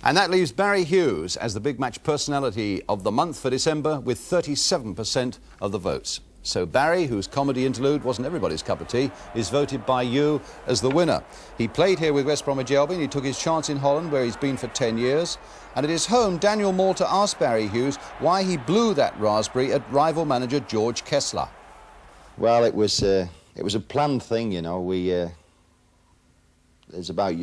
And that leaves Barry Hughes as the big match personality of the month for December with 37% of the votes. So Barry, whose comedy interlude wasn't everybody's cup of tea, is voted by you as the winner. He played here with West Bromwich Albion. He took his chance in Holland, where he's been for 10 years. And at his home, Daniel Malta asked Barry Hughes why he blew that raspberry at rival manager George Kessler. Well, it was a planned thing, you know. It's about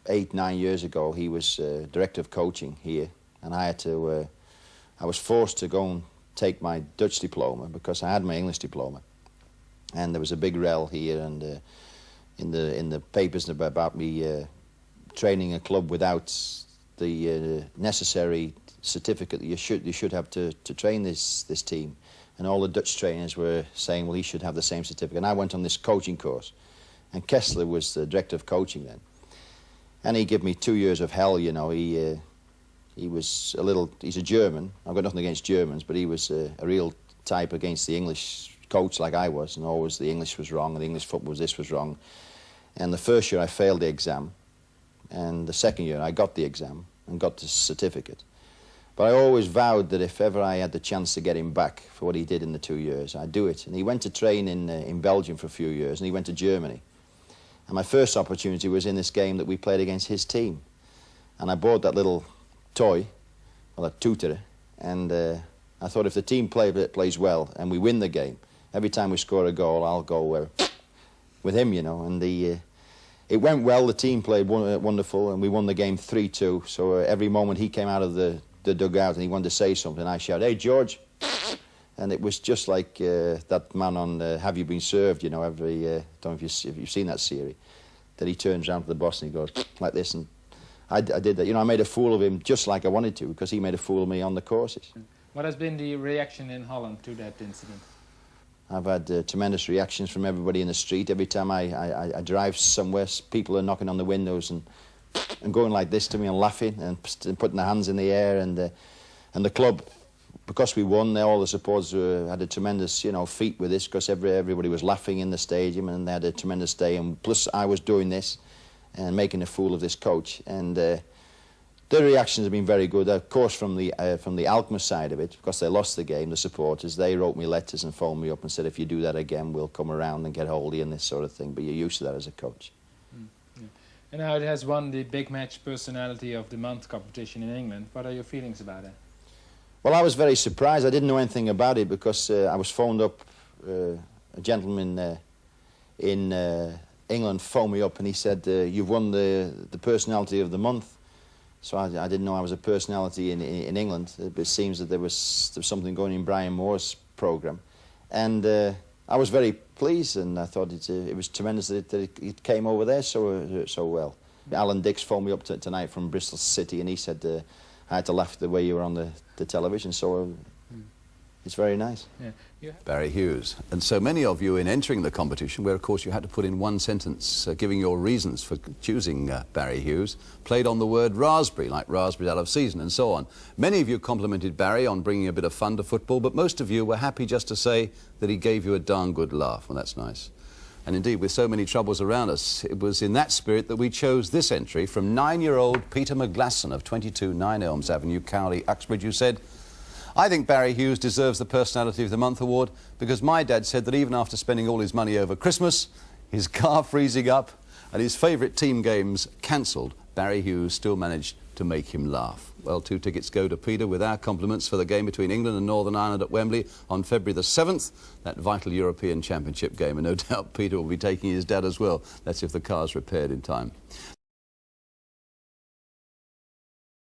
8-9 years ago. He was director of coaching here, and I was forced to go and take my Dutch diploma because I had my English diploma, and there was a big rel here and in the papers about me training a club without the necessary certificate that you should have to train this team. And all the Dutch trainers were saying, well, he should have the same certificate. And I went on this coaching course, and Kessler was the director of coaching then. And he gave me 2 years of hell, you know. He's a German. I've got nothing against Germans, but he was a real type against the English coach like I was, and always the English was wrong, and the English football was wrong. And the first year I failed the exam, and the second year I got the exam and got the certificate. But I always vowed that if ever I had the chance to get him back for what he did in the 2 years, I'd do it. And he went to train in Belgium for a few years, and he went to Germany. And my first opportunity was in this game that we played against his team. And I bought that little toy, well, a tutor, and I thought if the team plays well and we win the game, every time we score a goal, I'll go with him, you know. And it went well. The team played wonderful, and we won the game 3-2. So every moment he came out of the dugout and he wanted to say something, I shouted, "Hey, George!" And it was just like that man on Have You Been Served, you know, I don't know if you've seen that series, that he turns around to the boss and he goes like this, and I did that. You know, I made a fool of him just like I wanted to, because he made a fool of me on the courses. What has been the reaction in Holland to that incident? I've had tremendous reactions from everybody in the street. Every time I drive somewhere, people are knocking on the windows and going like this to me and laughing and putting their hands in the air, and the club, because we won, all the supporters had a tremendous, you know, feat with this, because everybody was laughing in the stadium, and they had a tremendous day. And plus, I was doing this and making a fool of this coach, and the reactions have been very good. Of course, from the Alkmaar side of it, because they lost the game, the supporters, they wrote me letters and phoned me up and said, if you do that again, we'll come around and get hold of you and this sort of thing. But you're used to that as a coach. Yeah. And now it has won the Big Match Personality of the Month competition in England. What are your feelings about it? Well, I was very surprised. I didn't know anything about it, because I was phoned up. A gentleman in England phoned me up, and he said, you've won the Personality of the Month. So I didn't know I was a personality in England. It seems that there was something going in Brian Moore's programme. And I was very pleased, and I thought it was tremendous that it came over there so well. Alan Dix phoned me up tonight from Bristol City, and he said I had to laugh the way you were on the television, so it's very nice. Yeah. Barry Hughes. And so many of you in entering the competition, where of course you had to put in one sentence giving your reasons for choosing Barry Hughes, played on the word raspberry, like raspberries out of season and so on. Many of you complimented Barry on bringing a bit of fun to football, but most of you were happy just to say that he gave you a darn good laugh. Well, that's nice. And indeed, with so many troubles around us, it was in that spirit that we chose this entry from 9-year-old Peter McGlasson of 22 9 Elms Avenue, Cowley, Uxbridge, who said, I think Barry Hughes deserves the Personality of the Month award because my dad said that even after spending all his money over Christmas, his car freezing up and his favourite team games cancelled, Barry Hughes still managed to make him laugh. Well, 2 tickets go to Peter with our compliments for the game between England and Northern Ireland at Wembley on February the 7th, that vital European Championship game. And no doubt Peter will be taking his dad as well. That's if the car's repaired in time.